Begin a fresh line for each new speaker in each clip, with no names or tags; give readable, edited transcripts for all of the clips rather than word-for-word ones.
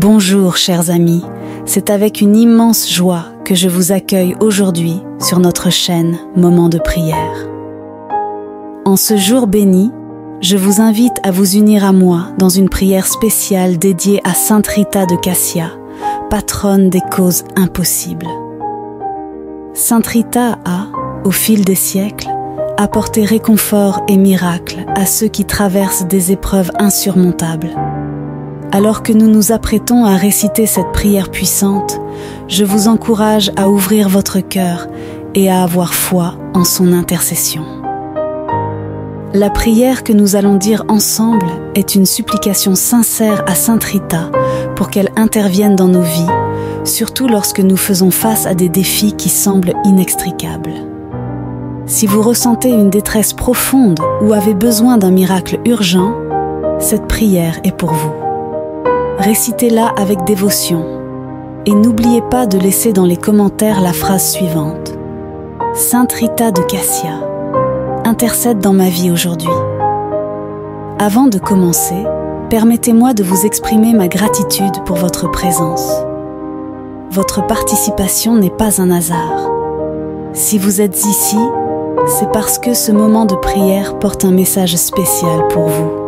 Bonjour chers amis, c'est avec une immense joie que je vous accueille aujourd'hui sur notre chaîne Moment de prière. En ce jour béni, je vous invite à vous unir à moi dans une prière spéciale dédiée à Sainte Rita de Cassia, patronne des causes impossibles. Sainte Rita a, au fil des siècles, apporté réconfort et miracle à ceux qui traversent des épreuves insurmontables. Alors que nous nous apprêtons à réciter cette prière puissante, je vous encourage à ouvrir votre cœur et à avoir foi en son intercession. La prière que nous allons dire ensemble est une supplication sincère à Sainte Rita pour qu'elle intervienne dans nos vies, surtout lorsque nous faisons face à des défis qui semblent inextricables. Si vous ressentez une détresse profonde ou avez besoin d'un miracle urgent, cette prière est pour vous. Récitez-la avec dévotion et n'oubliez pas de laisser dans les commentaires la phrase suivante. Sainte Rita de Cassia, intercède dans ma vie aujourd'hui. Avant de commencer, permettez-moi de vous exprimer ma gratitude pour votre présence. Votre participation n'est pas un hasard. Si vous êtes ici, c'est parce que ce moment de prière porte un message spécial pour vous.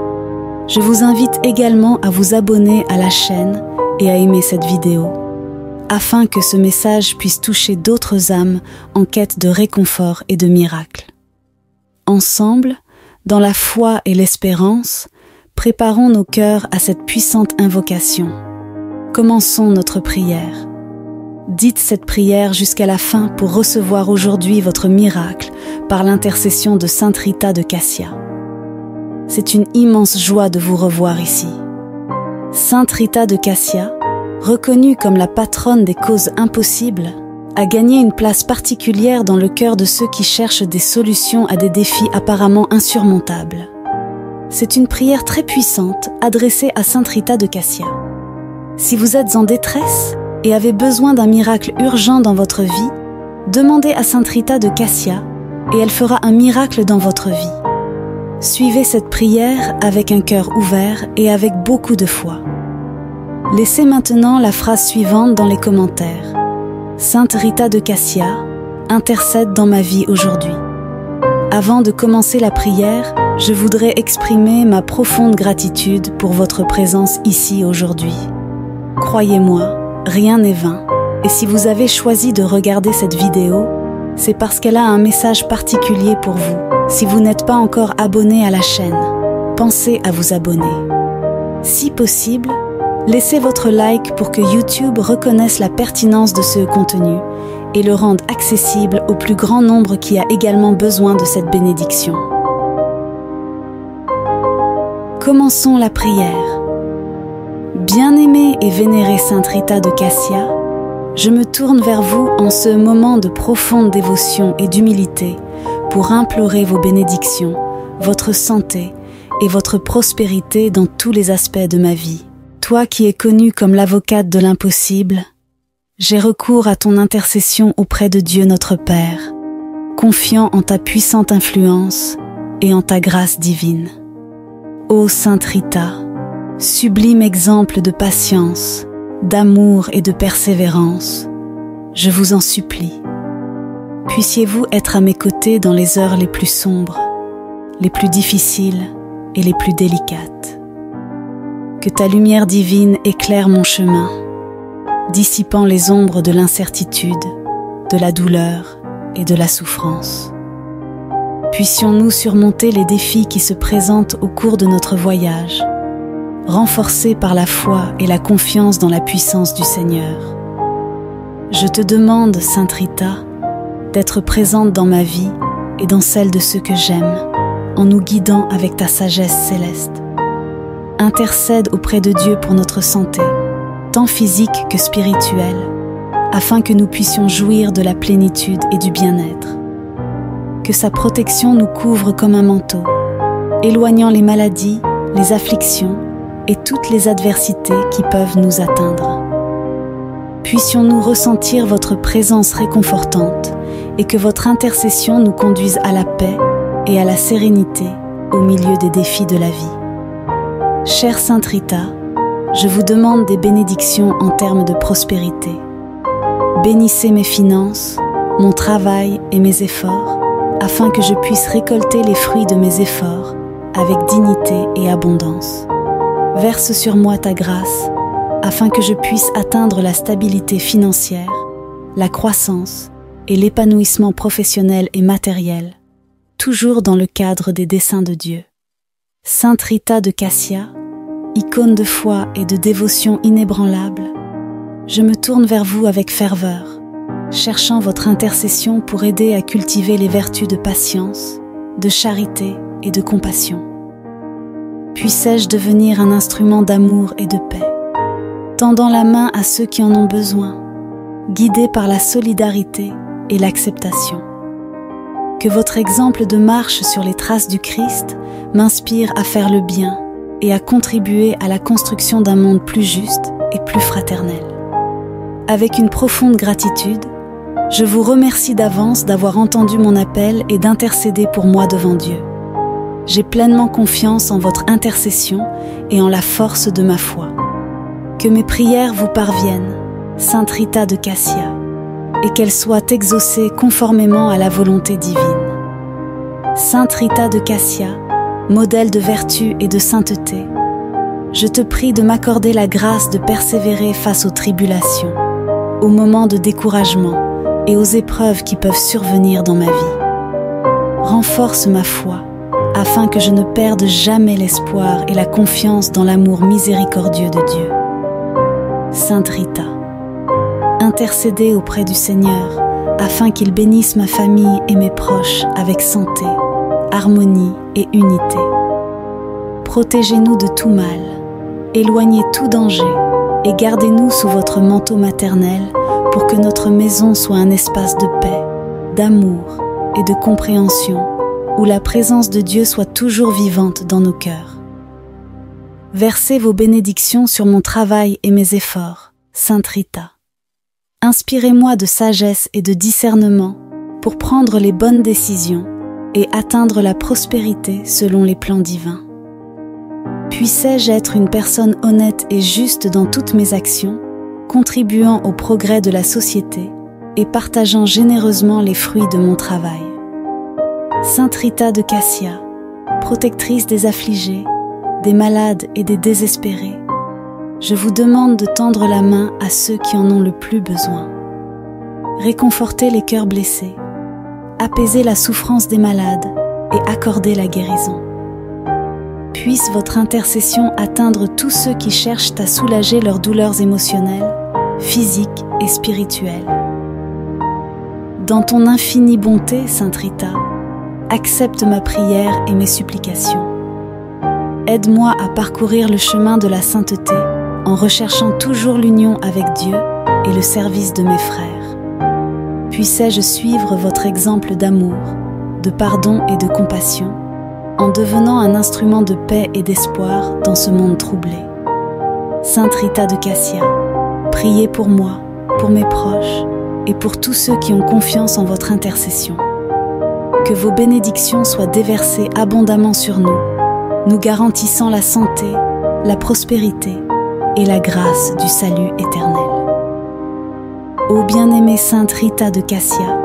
Je vous invite également à vous abonner à la chaîne et à aimer cette vidéo, afin que ce message puisse toucher d'autres âmes en quête de réconfort et de miracles. Ensemble, dans la foi et l'espérance, préparons nos cœurs à cette puissante invocation. Commençons notre prière. Dites cette prière jusqu'à la fin pour recevoir aujourd'hui votre miracle par l'intercession de Sainte Rita de Cassia. C'est une immense joie de vous revoir ici. Sainte Rita de Cassia, reconnue comme la patronne des causes impossibles, a gagné une place particulière dans le cœur de ceux qui cherchent des solutions à des défis apparemment insurmontables. C'est une prière très puissante adressée à Sainte Rita de Cassia. Si vous êtes en détresse et avez besoin d'un miracle urgent dans votre vie, demandez à Sainte Rita de Cassia et elle fera un miracle dans votre vie. Suivez cette prière avec un cœur ouvert et avec beaucoup de foi. Laissez maintenant la phrase suivante dans les commentaires. Sainte Rita de Cassia, intercède dans ma vie aujourd'hui. Avant de commencer la prière, je voudrais exprimer ma profonde gratitude pour votre présence ici aujourd'hui. Croyez-moi, rien n'est vain, et si vous avez choisi de regarder cette vidéo, c'est parce qu'elle a un message particulier pour vous. Si vous n'êtes pas encore abonné à la chaîne, pensez à vous abonner. Si possible, laissez votre like pour que YouTube reconnaisse la pertinence de ce contenu et le rende accessible au plus grand nombre qui a également besoin de cette bénédiction. Commençons la prière. Bien-aimée et vénérée Sainte Rita de Cassia, je me tourne vers vous en ce moment de profonde dévotion et d'humilité pour implorer vos bénédictions, votre santé et votre prospérité dans tous les aspects de ma vie. Toi qui es connue comme l'avocate de l'impossible, j'ai recours à ton intercession auprès de Dieu notre Père, confiant en ta puissante influence et en ta grâce divine. Ô Sainte Rita, sublime exemple de patience, d'amour et de persévérance, je vous en supplie. Puissiez-vous être à mes côtés dans les heures les plus sombres, les plus difficiles et les plus délicates. Que ta lumière divine éclaire mon chemin, dissipant les ombres de l'incertitude, de la douleur et de la souffrance. Puissions-nous surmonter les défis qui se présentent au cours de notre voyage, renforcés par la foi et la confiance dans la puissance du Seigneur. Je te demande, Sainte Rita, d'être présente dans ma vie et dans celle de ceux que j'aime, en nous guidant avec ta sagesse céleste. Intercède auprès de Dieu pour notre santé, tant physique que spirituelle, afin que nous puissions jouir de la plénitude et du bien-être. Que sa protection nous couvre comme un manteau, éloignant les maladies, les afflictions et toutes les adversités qui peuvent nous atteindre. Puissions-nous ressentir votre présence réconfortante et que votre intercession nous conduise à la paix et à la sérénité au milieu des défis de la vie. Chère Sainte Rita, je vous demande des bénédictions en termes de prospérité. Bénissez mes finances, mon travail et mes efforts, afin que je puisse récolter les fruits de mes efforts avec dignité et abondance. Verse sur moi ta grâce, afin que je puisse atteindre la stabilité financière, la croissance et l'épanouissement professionnel et matériel, toujours dans le cadre des desseins de Dieu. Sainte Rita de Cassia, icône de foi et de dévotion inébranlable, je me tourne vers vous avec ferveur, cherchant votre intercession pour aider à cultiver les vertus de patience, de charité et de compassion. Puissais-je devenir un instrument d'amour et de paix, tendant la main à ceux qui en ont besoin, guidé par la solidarité et l'acceptation. Que votre exemple de marche sur les traces du Christ m'inspire à faire le bien et à contribuer à la construction d'un monde plus juste et plus fraternel. Avec une profonde gratitude, je vous remercie d'avance d'avoir entendu mon appel et d'intercéder pour moi devant Dieu. J'ai pleinement confiance en votre intercession et en la force de ma foi. Que mes prières vous parviennent, Sainte Rita de Cassia, et qu'elles soient exaucées conformément à la volonté divine. Sainte Rita de Cassia, modèle de vertu et de sainteté, je te prie de m'accorder la grâce de persévérer face aux tribulations, aux moments de découragement et aux épreuves qui peuvent survenir dans ma vie. Renforce ma foi, afin que je ne perde jamais l'espoir et la confiance dans l'amour miséricordieux de Dieu. Sainte Rita, intercédez auprès du Seigneur, afin qu'il bénisse ma famille et mes proches avec santé, harmonie et unité. Protégez-nous de tout mal, éloignez tout danger et gardez-nous sous votre manteau maternel pour que notre maison soit un espace de paix, d'amour et de compréhension où la présence de Dieu soit toujours vivante dans nos cœurs. Versez vos bénédictions sur mon travail et mes efforts, Sainte Rita. Inspirez-moi de sagesse et de discernement pour prendre les bonnes décisions et atteindre la prospérité selon les plans divins. Puissais-je être une personne honnête et juste dans toutes mes actions, contribuant au progrès de la société et partageant généreusement les fruits de mon travail. Sainte Rita de Cassia, protectrice des affligés, des malades et des désespérés, je vous demande de tendre la main à ceux qui en ont le plus besoin. Réconfortez les cœurs blessés, apaisez la souffrance des malades et accordez la guérison. Puisse votre intercession atteindre tous ceux qui cherchent à soulager leurs douleurs émotionnelles, physiques et spirituelles. Dans ton infinie bonté, Sainte Rita, accepte ma prière et mes supplications. Aide-moi à parcourir le chemin de la sainteté en recherchant toujours l'union avec Dieu et le service de mes frères. Puissais-je suivre votre exemple d'amour, de pardon et de compassion, en devenant un instrument de paix et d'espoir dans ce monde troublé. Sainte Rita de Cassia, priez pour moi, pour mes proches et pour tous ceux qui ont confiance en votre intercession. Que vos bénédictions soient déversées abondamment sur nous, nous garantissant la santé, la prospérité et la grâce du salut éternel. Ô bien-aimée Sainte Rita de Cassia,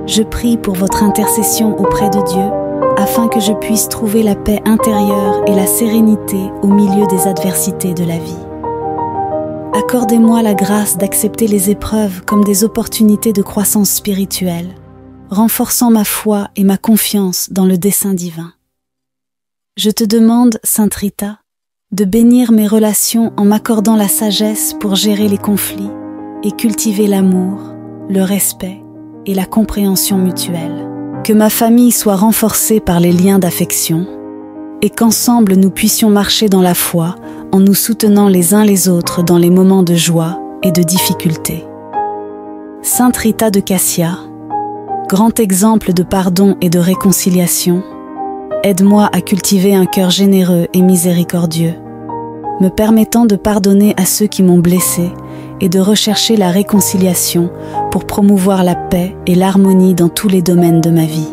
je prie pour votre intercession auprès de Dieu afin que je puisse trouver la paix intérieure et la sérénité au milieu des adversités de la vie. Accordez-moi la grâce d'accepter les épreuves comme des opportunités de croissance spirituelle, renforçant ma foi et ma confiance dans le dessein divin. Je te demande, Sainte Rita, de bénir mes relations en m'accordant la sagesse pour gérer les conflits et cultiver l'amour, le respect et la compréhension mutuelle. Que ma famille soit renforcée par les liens d'affection et qu'ensemble nous puissions marcher dans la foi en nous soutenant les uns les autres dans les moments de joie et de difficulté. Sainte Rita de Cassia, grand exemple de pardon et de réconciliation, aide-moi à cultiver un cœur généreux et miséricordieux, me permettant de pardonner à ceux qui m'ont blessé et de rechercher la réconciliation pour promouvoir la paix et l'harmonie dans tous les domaines de ma vie.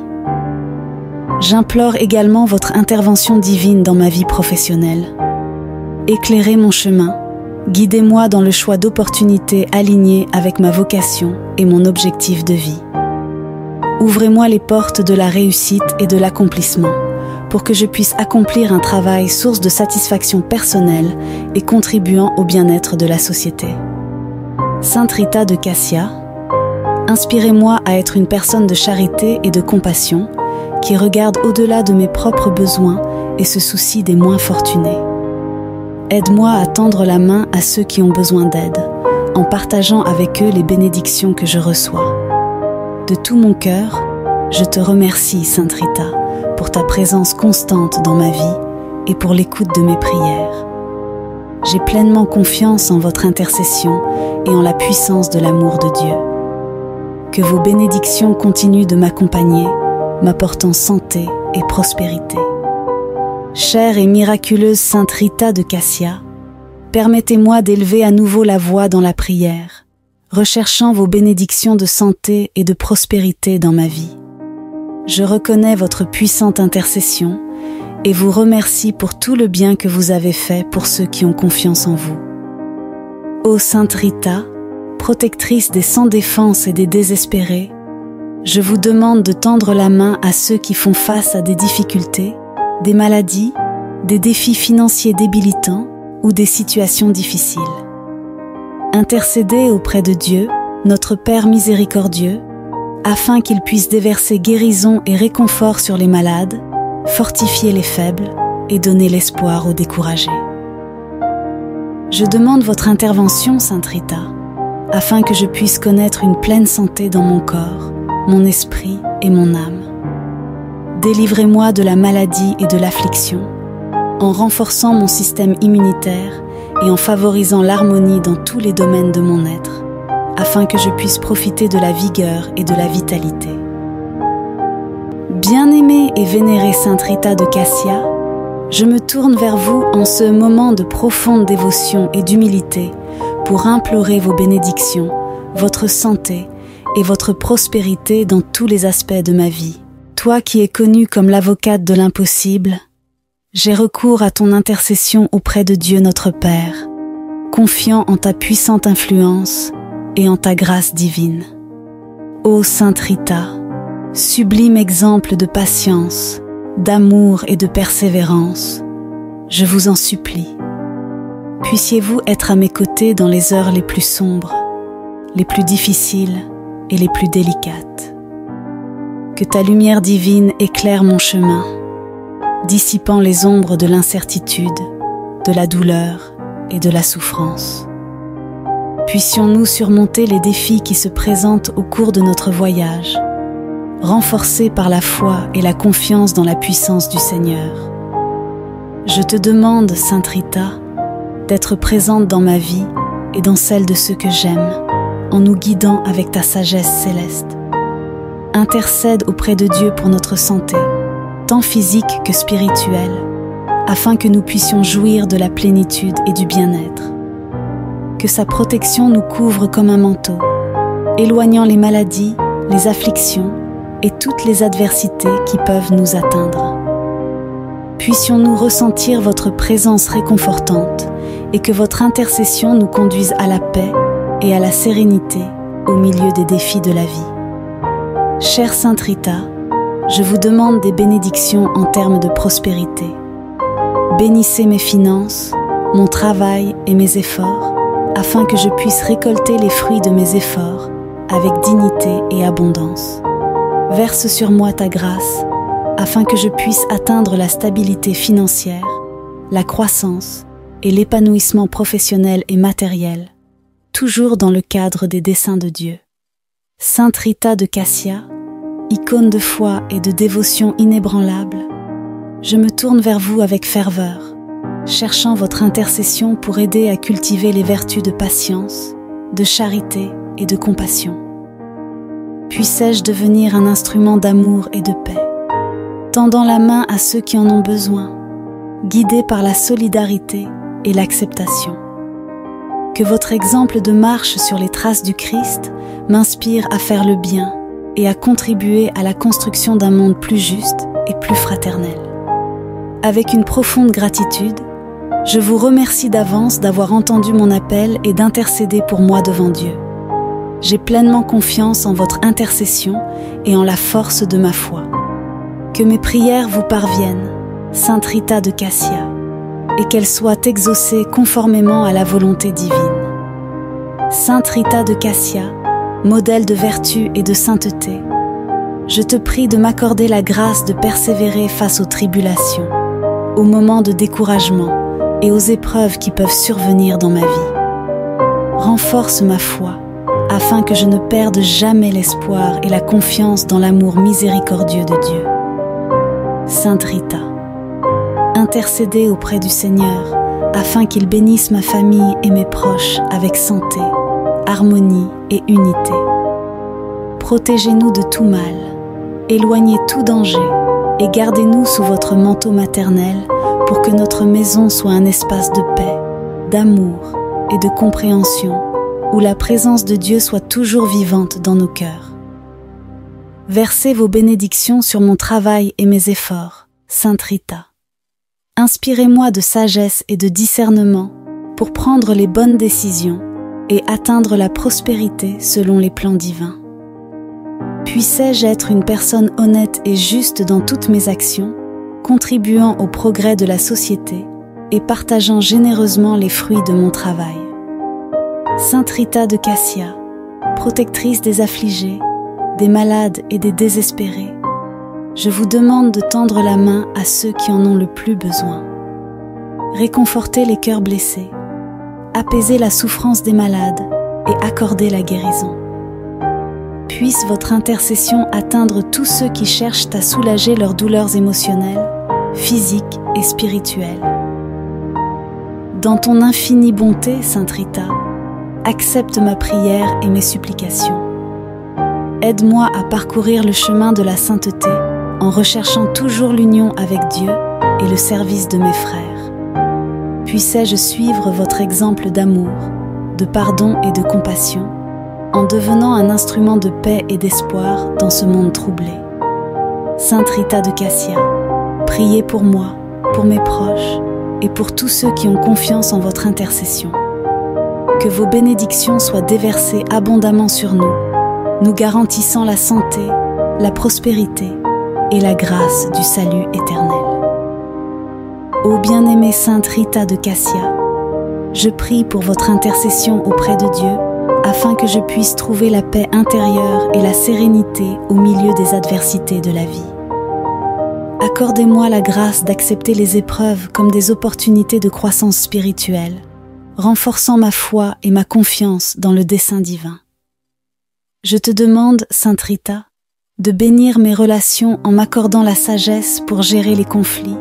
J'implore également votre intervention divine dans ma vie professionnelle. Éclairez mon chemin Guidez-moi dans le choix d'opportunités alignées avec ma vocation et mon objectif de vie. Ouvrez-moi les portes de la réussite et de l'accomplissement pour que je puisse accomplir un travail source de satisfaction personnelle et contribuant au bien-être de la société. Sainte Rita de Cassia, inspirez-moi à être une personne de charité et de compassion qui regarde au-delà de mes propres besoins et se soucie des moins fortunés. Aide-moi à tendre la main à ceux qui ont besoin d'aide, en partageant avec eux les bénédictions que je reçois. De tout mon cœur, je te remercie, Sainte Rita, pour ta présence constante dans ma vie et pour l'écoute de mes prières. J'ai pleinement confiance en votre intercession et en la puissance de l'amour de Dieu. Que vos bénédictions continuent de m'accompagner, m'apportant santé et prospérité. Chère et miraculeuse Sainte Rita de Cassia, permettez-moi d'élever à nouveau la voix dans la prière, recherchant vos bénédictions de santé et de prospérité dans ma vie. Je reconnais votre puissante intercession et vous remercie pour tout le bien que vous avez fait pour ceux qui ont confiance en vous. Ô Sainte Rita, protectrice des sans défense et des désespérés, je vous demande de tendre la main à ceux qui font face à des difficultés, des maladies, des défis financiers débilitants ou des situations difficiles. Intercédez auprès de Dieu, notre Père miséricordieux, afin qu'il puisse déverser guérison et réconfort sur les malades, fortifier les faibles et donner l'espoir aux découragés. Je demande votre intervention, Sainte Rita, afin que je puisse connaître une pleine santé dans mon corps, mon esprit et mon âme. Délivrez-moi de la maladie et de l'affliction, en renforçant mon système immunitaire et en favorisant l'harmonie dans tous les domaines de mon être, afin que je puisse profiter de la vigueur et de la vitalité. Bien-aimée et vénérée Sainte Rita de Cassia, je me tourne vers vous en ce moment de profonde dévotion et d'humilité pour implorer vos bénédictions, votre santé et votre prospérité dans tous les aspects de ma vie. Toi qui es connue comme l'avocate de l'impossible, j'ai recours à ton intercession auprès de Dieu notre Père, confiant en ta puissante influence et en ta grâce divine. Ô Sainte Rita, sublime exemple de patience, d'amour et de persévérance, je vous en supplie. Puissiez-vous être à mes côtés dans les heures les plus sombres, les plus difficiles et les plus délicates. Que ta lumière divine éclaire mon chemin, dissipant les ombres de l'incertitude, de la douleur et de la souffrance. Puissions-nous surmonter les défis qui se présentent au cours de notre voyage, renforcés par la foi et la confiance dans la puissance du Seigneur. Je te demande, Sainte Rita, d'être présente dans ma vie et dans celle de ceux que j'aime, en nous guidant avec ta sagesse céleste. Intercède auprès de Dieu pour notre santé, tant physique que spirituelle, afin que nous puissions jouir de la plénitude et du bien-être. Que sa protection nous couvre comme un manteau, éloignant les maladies, les afflictions et toutes les adversités qui peuvent nous atteindre. Puissions-nous ressentir votre présence réconfortante et que votre intercession nous conduise à la paix et à la sérénité au milieu des défis de la vie. Chère Sainte Rita, je vous demande des bénédictions en termes de prospérité. Bénissez mes finances, mon travail et mes efforts, afin que je puisse récolter les fruits de mes efforts avec dignité et abondance. Verse sur moi ta grâce, afin que je puisse atteindre la stabilité financière, la croissance et l'épanouissement professionnel et matériel, toujours dans le cadre des desseins de Dieu. Sainte Rita de Cassia, icône de foi et de dévotion inébranlable, je me tourne vers vous avec ferveur, cherchant votre intercession pour aider à cultiver les vertus de patience, de charité et de compassion. Puissais-je devenir un instrument d'amour et de paix, tendant la main à ceux qui en ont besoin, guidé par la solidarité et l'acceptation. Que votre exemple de marche sur les traces du Christ m'inspire à faire le bien et à contribuer à la construction d'un monde plus juste et plus fraternel. Avec une profonde gratitude, Je vous remercie d'avance d'avoir entendu mon appel et d'intercéder pour moi devant Dieu. J'ai pleinement confiance en votre intercession et en la force de ma foi. Que mes prières vous parviennent, Sainte Rita de Cassia, et qu'elles soient exaucées conformément à la volonté divine. Sainte Rita de Cassia, modèle de vertu et de sainteté, je te prie de m'accorder la grâce de persévérer face aux tribulations, aux moments de découragement et aux épreuves qui peuvent survenir dans ma vie. Renforce ma foi, afin que je ne perde jamais l'espoir et la confiance dans l'amour miséricordieux de Dieu. Sainte Rita, intercédez auprès du Seigneur, afin qu'il bénisse ma famille et mes proches avec santé, harmonie et unité. Protégez-nous de tout mal, éloignez tout danger et gardez-nous sous votre manteau maternel pour que notre maison soit un espace de paix, d'amour et de compréhension, où la présence de Dieu soit toujours vivante dans nos cœurs. Versez vos bénédictions sur mon travail et mes efforts, Sainte Rita. Inspirez-moi de sagesse et de discernement pour prendre les bonnes décisions et atteindre la prospérité selon les plans divins. Puissais-je être une personne honnête et juste dans toutes mes actions, contribuant au progrès de la société et partageant généreusement les fruits de mon travail. Sainte Rita de Cassia, protectrice des affligés, des malades et des désespérés, je vous demande de tendre la main à ceux qui en ont le plus besoin. Réconfortez les cœurs blessés, apaisez la souffrance des malades et accordez la guérison. Puisse votre intercession atteindre tous ceux qui cherchent à soulager leurs douleurs émotionnelles, physiques et spirituelles. Dans ton infinie bonté, Sainte Rita, accepte ma prière et mes supplications. Aide-moi à parcourir le chemin de la sainteté en recherchant toujours l'union avec Dieu et le service de mes frères. Puissais-je suivre votre exemple d'amour, de pardon et de compassion, en devenant un instrument de paix et d'espoir dans ce monde troublé. Sainte Rita de Cassia, priez pour moi, pour mes proches et pour tous ceux qui ont confiance en votre intercession. Que vos bénédictions soient déversées abondamment sur nous, nous garantissant la santé, la prospérité et la grâce du salut éternel. Ô bien-aimée Sainte Rita de Cassia, je prie pour votre intercession auprès de Dieu, afin que je puisse trouver la paix intérieure et la sérénité au milieu des adversités de la vie. Accordez-moi la grâce d'accepter les épreuves comme des opportunités de croissance spirituelle, renforçant ma foi et ma confiance dans le dessein divin. Je te demande, Sainte Rita, de bénir mes relations en m'accordant la sagesse pour gérer les conflits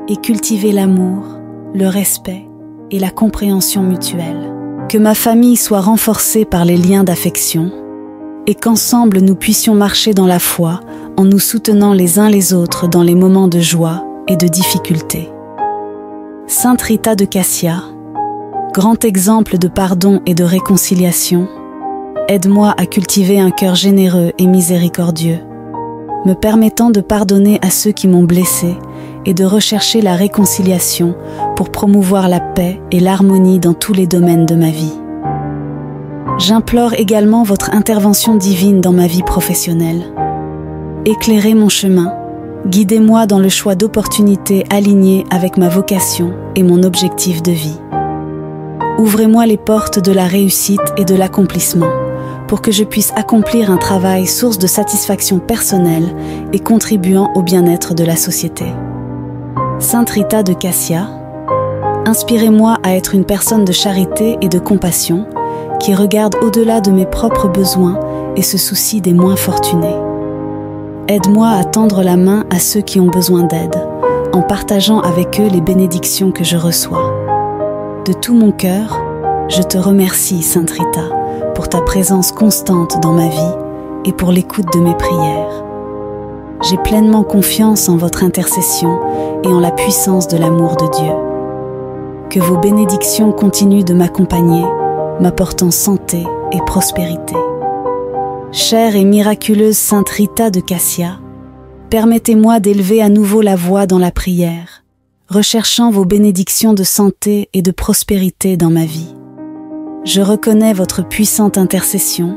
et cultiver l'amour, le respect et la compréhension mutuelle. Que ma famille soit renforcée par les liens d'affection et qu'ensemble nous puissions marcher dans la foi en nous soutenant les uns les autres dans les moments de joie et de difficulté. Sainte Rita de Cassia, grand exemple de pardon et de réconciliation, aide-moi à cultiver un cœur généreux et miséricordieux, me permettant de pardonner à ceux qui m'ont blessé et de rechercher la réconciliation pour promouvoir la paix et l'harmonie dans tous les domaines de ma vie. J'implore également votre intervention divine dans ma vie professionnelle. Éclairez mon chemin, guidez-moi dans le choix d'opportunités alignées avec ma vocation et mon objectif de vie. Ouvrez-moi les portes de la réussite et de l'accomplissement pour que je puisse accomplir un travail source de satisfaction personnelle et contribuant au bien-être de la société. Sainte Rita de Cassia, inspirez-moi à être une personne de charité et de compassion qui regarde au-delà de mes propres besoins et se soucie des moins fortunés. Aide-moi à tendre la main à ceux qui ont besoin d'aide, en partageant avec eux les bénédictions que je reçois. De tout mon cœur, je te remercie, Sainte Rita, pour ta présence constante dans ma vie et pour l'écoute de mes prières. J'ai pleinement confiance en votre intercession et en la puissance de l'amour de Dieu. Que vos bénédictions continuent de m'accompagner, m'apportant santé et prospérité. Chère et miraculeuse Sainte Rita de Cassia, permettez-moi d'élever à nouveau la voix dans la prière, recherchant vos bénédictions de santé et de prospérité dans ma vie. Je reconnais votre puissante intercession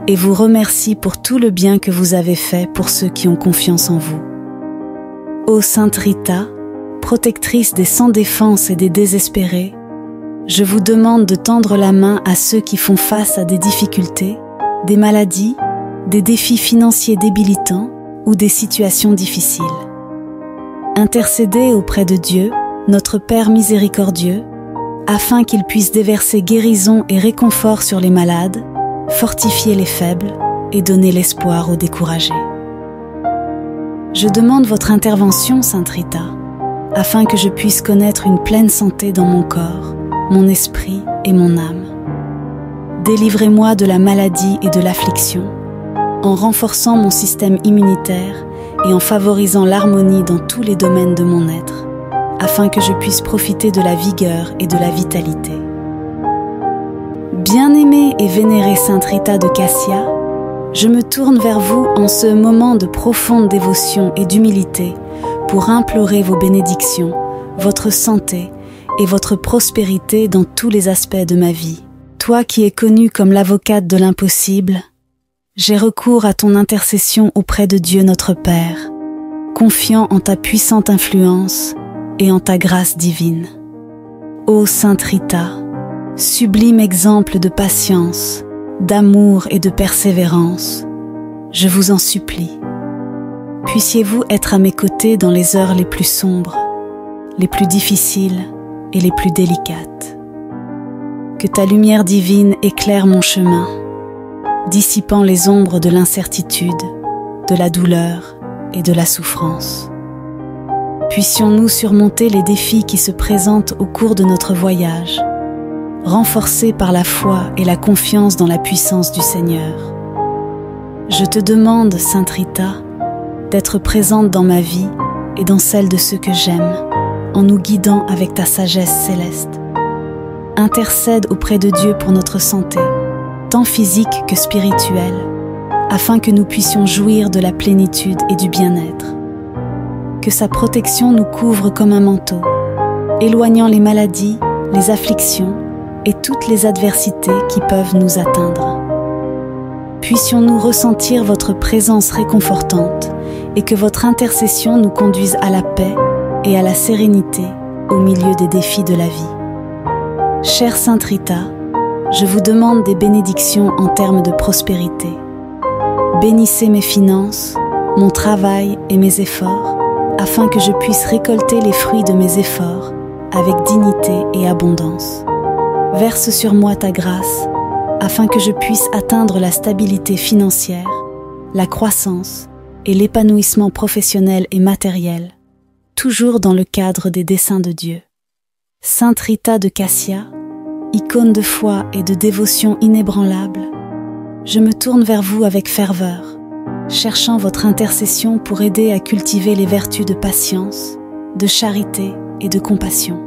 et vous remercie pour tout le bien que vous avez fait pour ceux qui ont confiance en vous. Ô Sainte Rita, protectrice des sans défense et des désespérés, je vous demande de tendre la main à ceux qui font face à des difficultés, des maladies, des défis financiers débilitants ou des situations difficiles. Intercédez auprès de Dieu, notre Père miséricordieux, afin qu'il puisse déverser guérison et réconfort sur les malades, fortifier les faibles et donner l'espoir aux découragés. Je demande votre intervention, Sainte Rita, afin que je puisse connaître une pleine santé dans mon corps, mon esprit et mon âme. Délivrez-moi de la maladie et de l'affliction, en renforçant mon système immunitaire et en favorisant l'harmonie dans tous les domaines de mon être, afin que je puisse profiter de la vigueur et de la vitalité. Bien-aimée et vénérée Sainte Rita de Cassia, je me tourne vers vous en ce moment de profonde dévotion et d'humilité pour implorer vos bénédictions, votre santé et votre prospérité dans tous les aspects de ma vie. Toi qui es connue comme l'avocate de l'impossible, j'ai recours à ton intercession auprès de Dieu notre Père, confiant en ta puissante influence et en ta grâce divine. Ô Sainte Rita, sublime exemple de patience, d'amour et de persévérance, je vous en supplie. Puissiez-vous être à mes côtés dans les heures les plus sombres, les plus difficiles et les plus délicates. Que ta lumière divine éclaire mon chemin, dissipant les ombres de l'incertitude, de la douleur et de la souffrance. Puissions-nous surmonter les défis qui se présentent au cours de notre voyage, renforcés par la foi et la confiance dans la puissance du Seigneur. Je te demande, Sainte Rita, d'être présente dans ma vie et dans celle de ceux que j'aime, en nous guidant avec ta sagesse céleste. Intercède auprès de Dieu pour notre santé, tant physique que spirituelle, afin que nous puissions jouir de la plénitude et du bien-être. Que sa protection nous couvre comme un manteau, éloignant les maladies, les afflictions et toutes les adversités qui peuvent nous atteindre. Puissions-nous ressentir votre présence réconfortante et que votre intercession nous conduise à la paix et à la sérénité au milieu des défis de la vie. Chère Sainte Rita, je vous demande des bénédictions en termes de prospérité. Bénissez mes finances, mon travail et mes efforts, afin que je puisse récolter les fruits de mes efforts avec dignité et abondance. Verse sur moi ta grâce, afin que je puisse atteindre la stabilité financière, la croissance et l'épanouissement professionnel et matériel, toujours dans le cadre des desseins de Dieu. Sainte Rita de Cassia, icône de foi et de dévotion inébranlable, je me tourne vers vous avec ferveur, cherchant votre intercession pour aider à cultiver les vertus de patience, de charité et de compassion.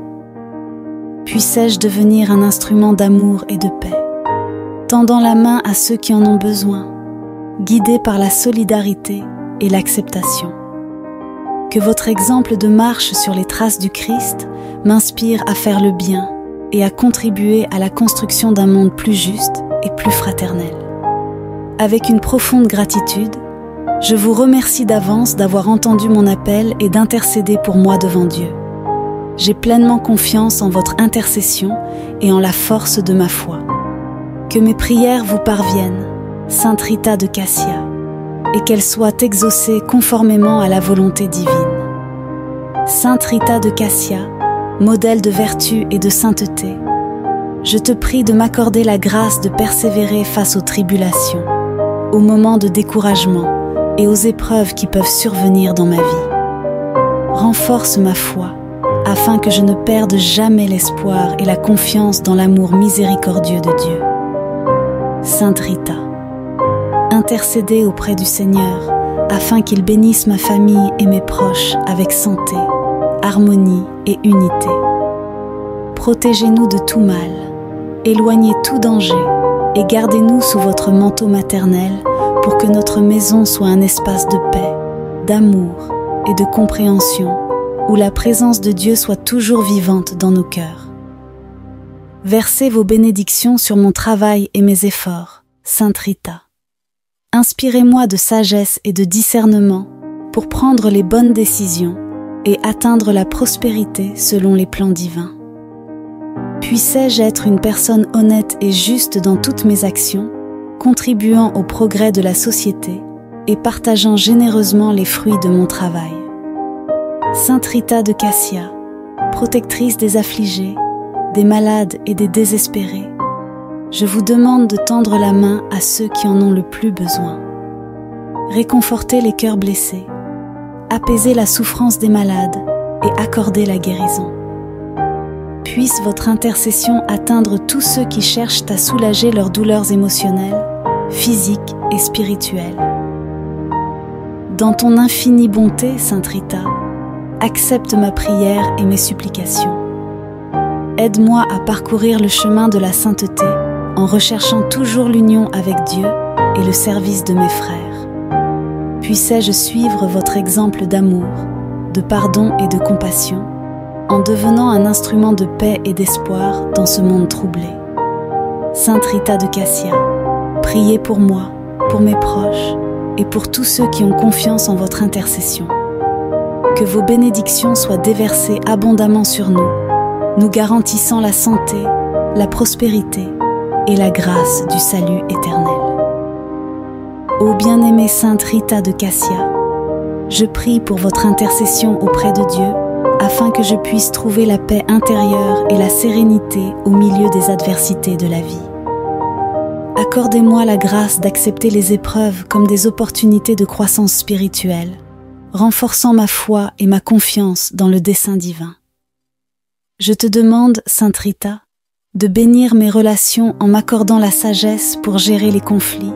Puissais-je devenir un instrument d'amour et de paix, tendant la main à ceux qui en ont besoin, guidé par la solidarité et l'acceptation. Que votre exemple de marche sur les traces du Christ m'inspire à faire le bien et à contribuer à la construction d'un monde plus juste et plus fraternel. Avec une profonde gratitude, je vous remercie d'avance d'avoir entendu mon appel et d'intercéder pour moi devant Dieu. J'ai pleinement confiance en votre intercession et en la force de ma foi. Que mes prières vous parviennent, Sainte Rita de Cassia, et qu'elles soient exaucées conformément à la volonté divine. Sainte Rita de Cassia, modèle de vertu et de sainteté, je te prie de m'accorder la grâce de persévérer face aux tribulations, aux moments de découragement et aux épreuves qui peuvent survenir dans ma vie. Renforce ma foi, afin que je ne perde jamais l'espoir et la confiance dans l'amour miséricordieux de Dieu. Sainte Rita, intercédez auprès du Seigneur, afin qu'il bénisse ma famille et mes proches avec santé, harmonie et unité. Protégez-nous de tout mal, éloignez tout danger et gardez-nous sous votre manteau maternel pour que notre maison soit un espace de paix, d'amour et de compréhension, où la présence de Dieu soit toujours vivante dans nos cœurs. Versez vos bénédictions sur mon travail et mes efforts, Sainte Rita. Inspirez-moi de sagesse et de discernement pour prendre les bonnes décisions et atteindre la prospérité selon les plans divins. Puissais-je être une personne honnête et juste dans toutes mes actions, contribuant au progrès de la société et partageant généreusement les fruits de mon travail. Sainte Rita de Cassia, protectrice des affligés, des malades et des désespérés, je vous demande de tendre la main à ceux qui en ont le plus besoin. Réconfortez les cœurs blessés, apaisez la souffrance des malades et accordez la guérison. Puisse votre intercession atteindre tous ceux qui cherchent à soulager leurs douleurs émotionnelles, physiques et spirituelles. Dans ton infinie bonté, Sainte Rita, accepte ma prière et mes supplications. Aide-moi à parcourir le chemin de la sainteté en recherchant toujours l'union avec Dieu et le service de mes frères. Puissais-je suivre votre exemple d'amour, de pardon et de compassion, en devenant un instrument de paix et d'espoir dans ce monde troublé. Sainte Rita de Cassia, priez pour moi, pour mes proches et pour tous ceux qui ont confiance en votre intercession. Que vos bénédictions soient déversées abondamment sur nous, nous garantissant la santé, la prospérité et la grâce du salut éternel. Ô bien-aimée Sainte Rita de Cassia, je prie pour votre intercession auprès de Dieu afin que je puisse trouver la paix intérieure et la sérénité au milieu des adversités de la vie. Accordez-moi la grâce d'accepter les épreuves comme des opportunités de croissance spirituelle, renforçant ma foi et ma confiance dans le dessein divin. Je te demande, Sainte Rita, de bénir mes relations en m'accordant la sagesse pour gérer les conflits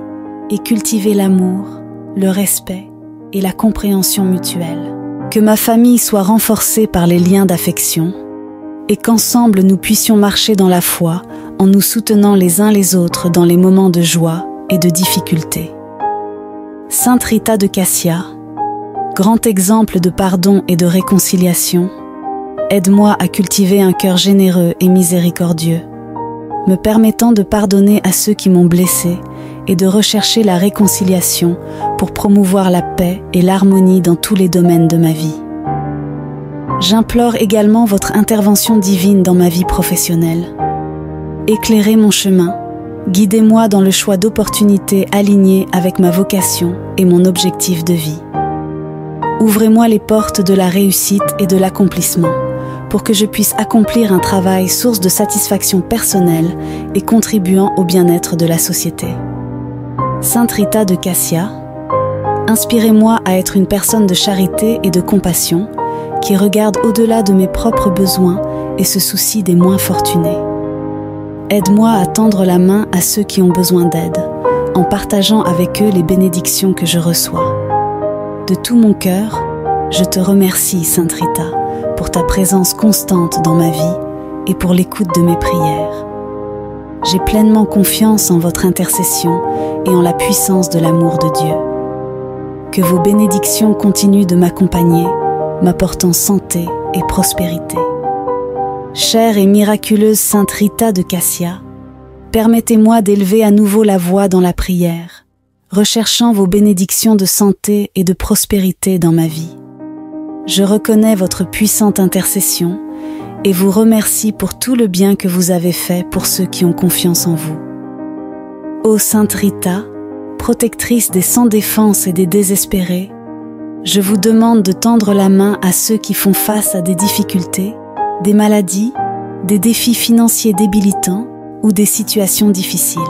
et cultiver l'amour, le respect et la compréhension mutuelle. Que ma famille soit renforcée par les liens d'affection et qu'ensemble nous puissions marcher dans la foi en nous soutenant les uns les autres dans les moments de joie et de difficulté. Sainte Rita de Cassia, grand exemple de pardon et de réconciliation, aide-moi à cultiver un cœur généreux et miséricordieux, me permettant de pardonner à ceux qui m'ont blessé et de rechercher la réconciliation pour promouvoir la paix et l'harmonie dans tous les domaines de ma vie. J'implore également votre intervention divine dans ma vie professionnelle. Éclairez mon chemin, guidez-moi dans le choix d'opportunités alignées avec ma vocation et mon objectif de vie. Ouvrez-moi les portes de la réussite et de l'accomplissement pour que je puisse accomplir un travail source de satisfaction personnelle et contribuant au bien-être de la société. Sainte Rita de Cassia, inspirez-moi à être une personne de charité et de compassion qui regarde au-delà de mes propres besoins et se soucie des moins fortunés. Aide-moi à tendre la main à ceux qui ont besoin d'aide, en partageant avec eux les bénédictions que je reçois. De tout mon cœur, je te remercie, Sainte Rita, pour ta présence constante dans ma vie et pour l'écoute de mes prières. J'ai pleinement confiance en votre intercession et en la puissance de l'amour de Dieu. Que vos bénédictions continuent de m'accompagner, m'apportant santé et prospérité. Chère et miraculeuse Sainte Rita de Cassia, permettez-moi d'élever à nouveau la voix dans la prière, recherchant vos bénédictions de santé et de prospérité dans ma vie. Je reconnais votre puissante intercession et vous remercie pour tout le bien que vous avez fait pour ceux qui ont confiance en vous. Ô Sainte Rita, protectrice des sans défense et des désespérés, je vous demande de tendre la main à ceux qui font face à des difficultés, des maladies, des défis financiers débilitants ou des situations difficiles.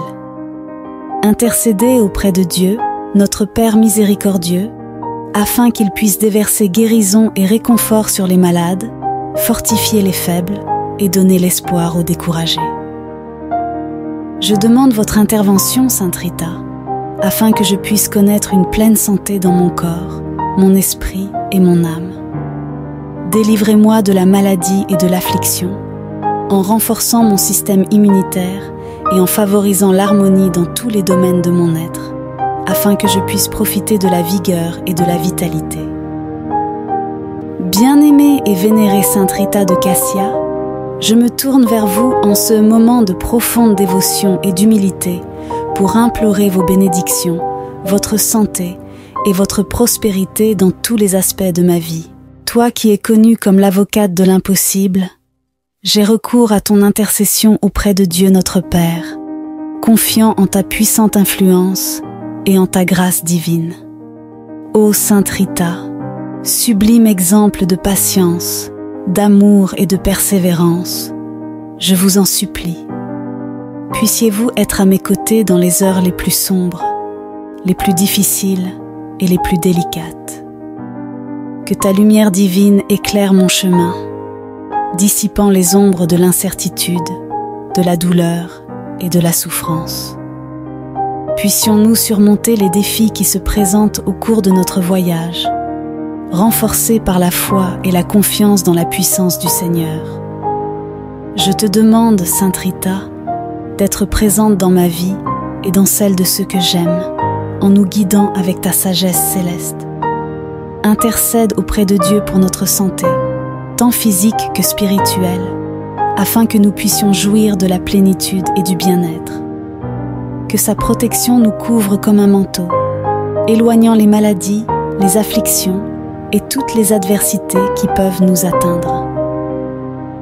Intercédez auprès de Dieu, notre Père miséricordieux, afin qu'il puisse déverser guérison et réconfort sur les malades, fortifier les faibles et donner l'espoir aux découragés. Je demande votre intervention, Sainte Rita, afin que je puisse connaître une pleine santé dans mon corps, mon esprit et mon âme. Délivrez-moi de la maladie et de l'affliction, en renforçant mon système immunitaire et en favorisant l'harmonie dans tous les domaines de mon être, afin que je puisse profiter de la vigueur et de la vitalité. Bien-aimée et vénérée Sainte Rita de Cassia, je me tourne vers vous en ce moment de profonde dévotion et d'humilité pour implorer vos bénédictions, votre santé et votre prospérité dans tous les aspects de ma vie. Toi qui es connue comme l'avocate de l'impossible, j'ai recours à ton intercession auprès de Dieu notre Père, confiant en ta puissante influence et en ta grâce divine. Ô Sainte Rita, sublime exemple de patience, d'amour et de persévérance, je vous en supplie. Puissiez-vous être à mes côtés dans les heures les plus sombres, les plus difficiles et les plus délicates. Que ta lumière divine éclaire mon chemin, dissipant les ombres de l'incertitude, de la douleur et de la souffrance. Puissions-nous surmonter les défis qui se présentent au cours de notre voyage, renforcés par la foi et la confiance dans la puissance du Seigneur. Je te demande, Sainte Rita, d'être présente dans ma vie et dans celle de ceux que j'aime, en nous guidant avec ta sagesse céleste. Intercède auprès de Dieu pour notre santé, tant physique que spirituelle, afin que nous puissions jouir de la plénitude et du bien-être. Que sa protection nous couvre comme un manteau, éloignant les maladies, les afflictions et toutes les adversités qui peuvent nous atteindre.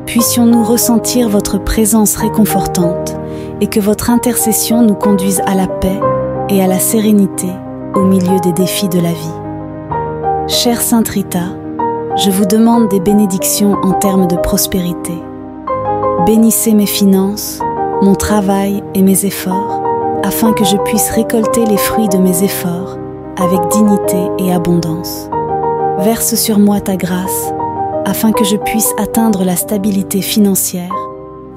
Puissions-nous ressentir votre présence réconfortante et que votre intercession nous conduise à la paix et à la sérénité au milieu des défis de la vie. Chère Sainte Rita, je vous demande des bénédictions en termes de prospérité. Bénissez mes finances, mon travail et mes efforts, afin que je puisse récolter les fruits de mes efforts avec dignité et abondance. Verse sur moi ta grâce, afin que je puisse atteindre la stabilité financière,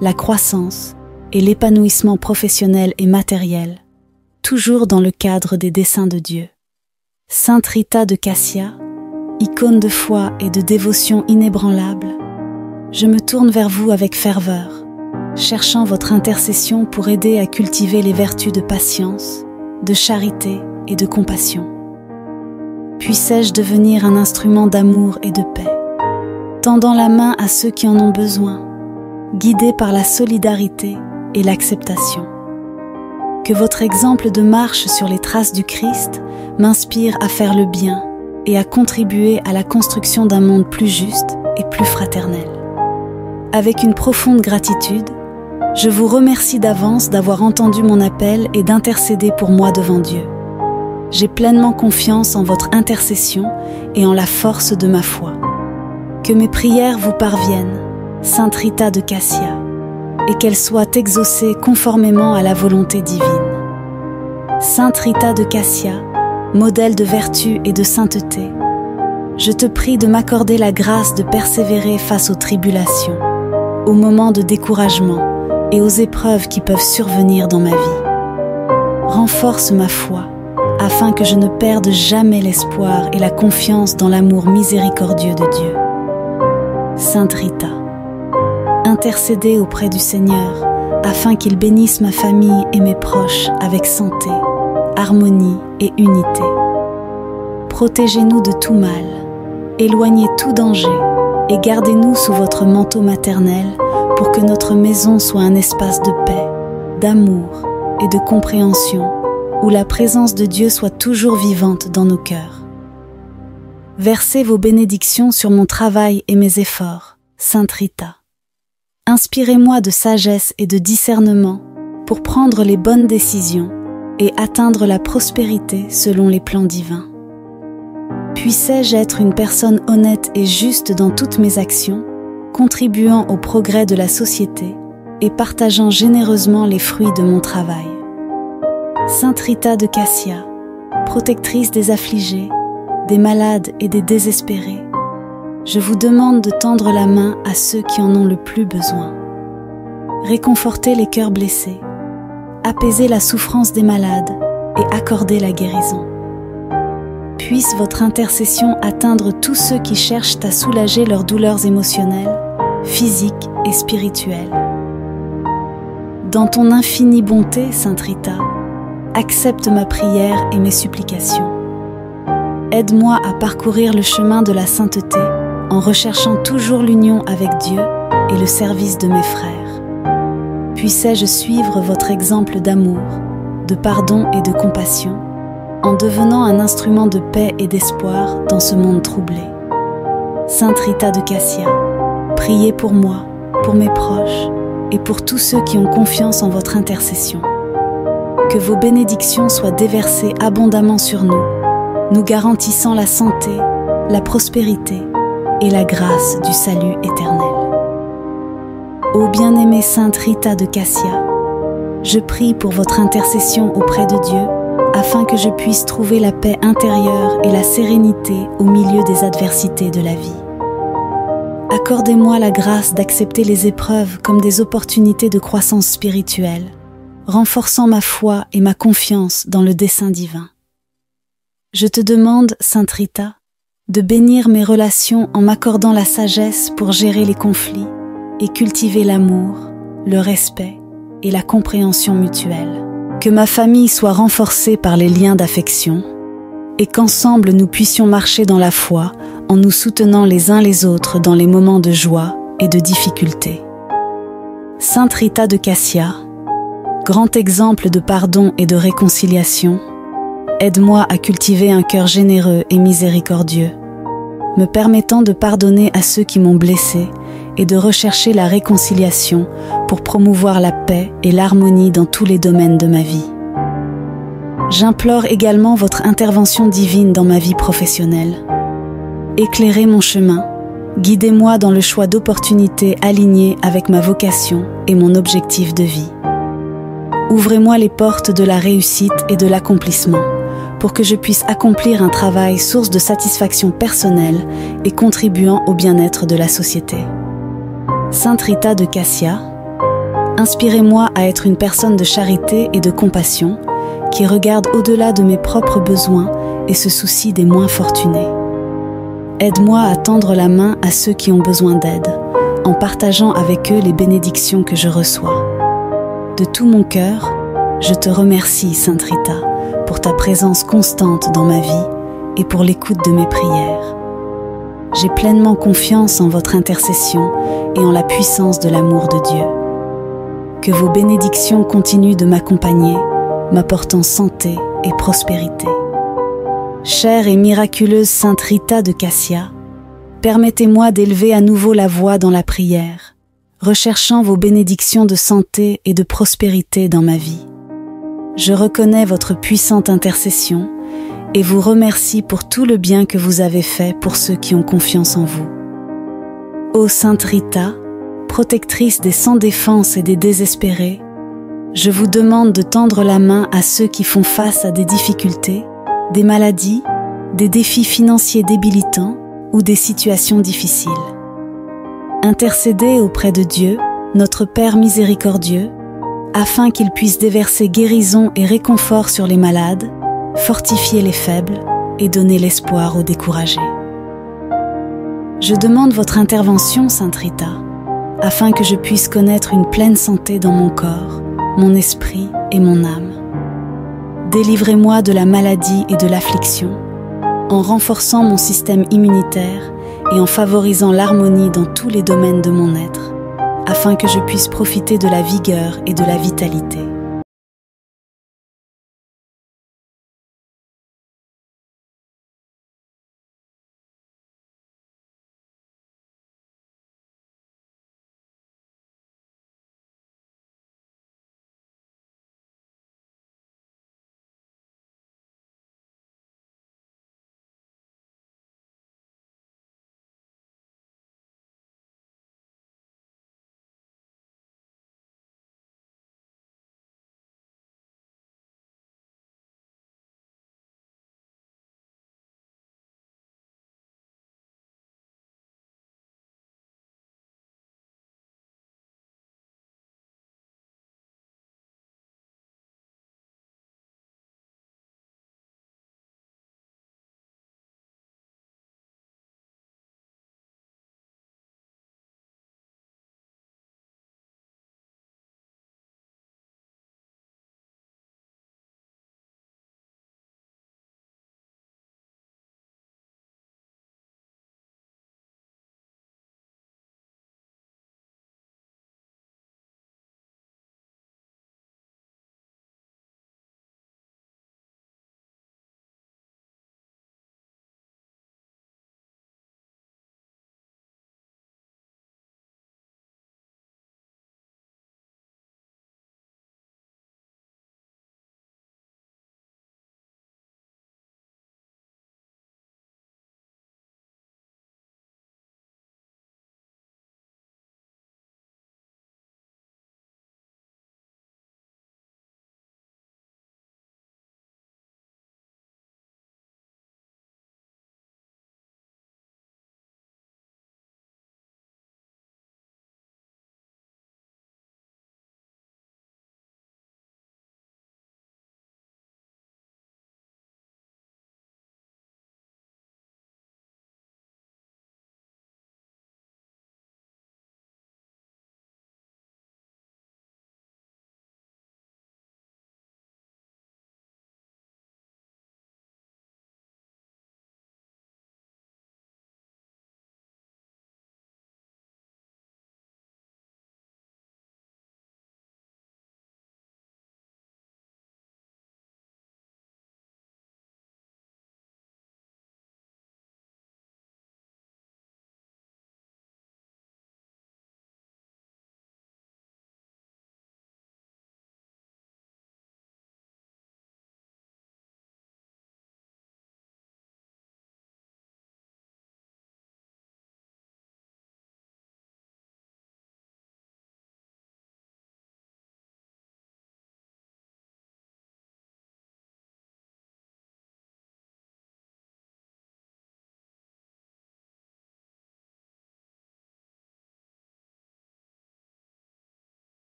la croissance et l'épanouissement professionnel et matériel, toujours dans le cadre des desseins de Dieu. Sainte Rita de Cassia, icône de foi et de dévotion inébranlable, je me tourne vers vous avec ferveur, cherchant votre intercession pour aider à cultiver les vertus de patience, de charité et de compassion. Puissais-je devenir un instrument d'amour et de paix, tendant la main à ceux qui en ont besoin, guidé par la solidarité et l'acceptation. Que votre exemple de marche sur les traces du Christ m'inspire à faire le bien et à contribuer à la construction d'un monde plus juste et plus fraternel. Avec une profonde gratitude, je vous remercie d'avance d'avoir entendu mon appel et d'intercéder pour moi devant Dieu. J'ai pleinement confiance en votre intercession et en la force de ma foi. Que mes prières vous parviennent, Sainte Rita de Cassia, et qu'elles soient exaucées conformément à la volonté divine. Sainte Rita de Cassia, modèle de vertu et de sainteté, je te prie de m'accorder la grâce de persévérer face aux tribulations, aux moments de découragement et aux épreuves qui peuvent survenir dans ma vie. Renforce ma foi, afin que je ne perde jamais l'espoir et la confiance dans l'amour miséricordieux de Dieu. Sainte Rita, intercédez auprès du Seigneur, afin qu'il bénisse ma famille et mes proches avec santé, harmonie et unité. Protégez-nous de tout mal, éloignez tout danger et gardez-nous sous votre manteau maternel pour que notre maison soit un espace de paix, d'amour et de compréhension où la présence de Dieu soit toujours vivante dans nos cœurs. Versez vos bénédictions sur mon travail et mes efforts, Sainte Rita. Inspirez-moi de sagesse et de discernement pour prendre les bonnes décisions et atteindre la prospérité selon les plans divins. Puissais-je être une personne honnête et juste dans toutes mes actions, contribuant au progrès de la société et partageant généreusement les fruits de mon travail. Sainte Rita de Cassia, protectrice des affligés, des malades et des désespérés, je vous demande de tendre la main à ceux qui en ont le plus besoin. Réconfortez les cœurs blessés, apaisez la souffrance des malades et accordez la guérison. Puisse votre intercession atteindre tous ceux qui cherchent à soulager leurs douleurs émotionnelles, physiques et spirituelles. Dans ton infinie bonté, Sainte Rita, accepte ma prière et mes supplications. Aide-moi à parcourir le chemin de la sainteté en recherchant toujours l'union avec Dieu et le service de mes frères. Puissais-je suivre votre exemple d'amour, de pardon et de compassion, en devenant un instrument de paix et d'espoir dans ce monde troublé. Sainte Rita de Cassia, priez pour moi, pour mes proches et pour tous ceux qui ont confiance en votre intercession. Que vos bénédictions soient déversées abondamment sur nous, nous garantissant la santé, la prospérité et la grâce du salut éternel. Ô bien-aimée Sainte Rita de Cassia, je prie pour votre intercession auprès de Dieu afin que je puisse trouver la paix intérieure et la sérénité au milieu des adversités de la vie. Accordez-moi la grâce d'accepter les épreuves comme des opportunités de croissance spirituelle, renforçant ma foi et ma confiance dans le dessein divin. Je te demande, Sainte Rita, de bénir mes relations en m'accordant la sagesse pour gérer les conflits et cultiver l'amour, le respect et la compréhension mutuelle. Que ma famille soit renforcée par les liens d'affection et qu'ensemble nous puissions marcher dans la foi en nous soutenant les uns les autres dans les moments de joie et de difficulté. Sainte Rita de Cassia, grand exemple de pardon et de réconciliation, aide-moi à cultiver un cœur généreux et miséricordieux, me permettant de pardonner à ceux qui m'ont blessé et de rechercher la réconciliation pour promouvoir la paix et l'harmonie dans tous les domaines de ma vie. J'implore également votre intervention divine dans ma vie professionnelle. Éclairez mon chemin, guidez-moi dans le choix d'opportunités alignées avec ma vocation et mon objectif de vie. Ouvrez-moi les portes de la réussite et de l'accomplissement pour que je puisse accomplir un travail source de satisfaction personnelle et contribuant au bien-être de la société. Sainte Rita de Cassia, inspirez-moi à être une personne de charité et de compassion qui regarde au-delà de mes propres besoins et se soucie des moins fortunés. Aide-moi à tendre la main à ceux qui ont besoin d'aide, en partageant avec eux les bénédictions que je reçois. De tout mon cœur, je te remercie, Sainte Rita, pour ta présence constante dans ma vie et pour l'écoute de mes prières. J'ai pleinement confiance en votre intercession et en la puissance de l'amour de Dieu. Que vos bénédictions continuent de m'accompagner, m'apportant santé et prospérité. Chère et miraculeuse Sainte Rita de Cassia, permettez-moi d'élever à nouveau la voix dans la prière, recherchant vos bénédictions de santé et de prospérité dans ma vie. Je reconnais votre puissante intercession et vous remercie pour tout le bien que vous avez fait pour ceux qui ont confiance en vous. Ô Sainte Rita, protectrice des sans défense et des désespérés, je vous demande de tendre la main à ceux qui font face à des difficultés, des maladies, des défis financiers débilitants ou des situations difficiles. Intercédez auprès de Dieu, notre Père miséricordieux, afin qu'il puisse déverser guérison et réconfort sur les malades, fortifier les faibles et donner l'espoir aux découragés. Je demande votre intervention, Sainte Rita, afin que je puisse connaître une pleine santé dans mon corps, mon esprit et mon âme. Délivrez-moi de la maladie et de l'affliction, en renforçant mon système immunitaire et en favorisant l'harmonie dans tous les domaines de mon être, afin que je puisse profiter de la vigueur et de la vitalité.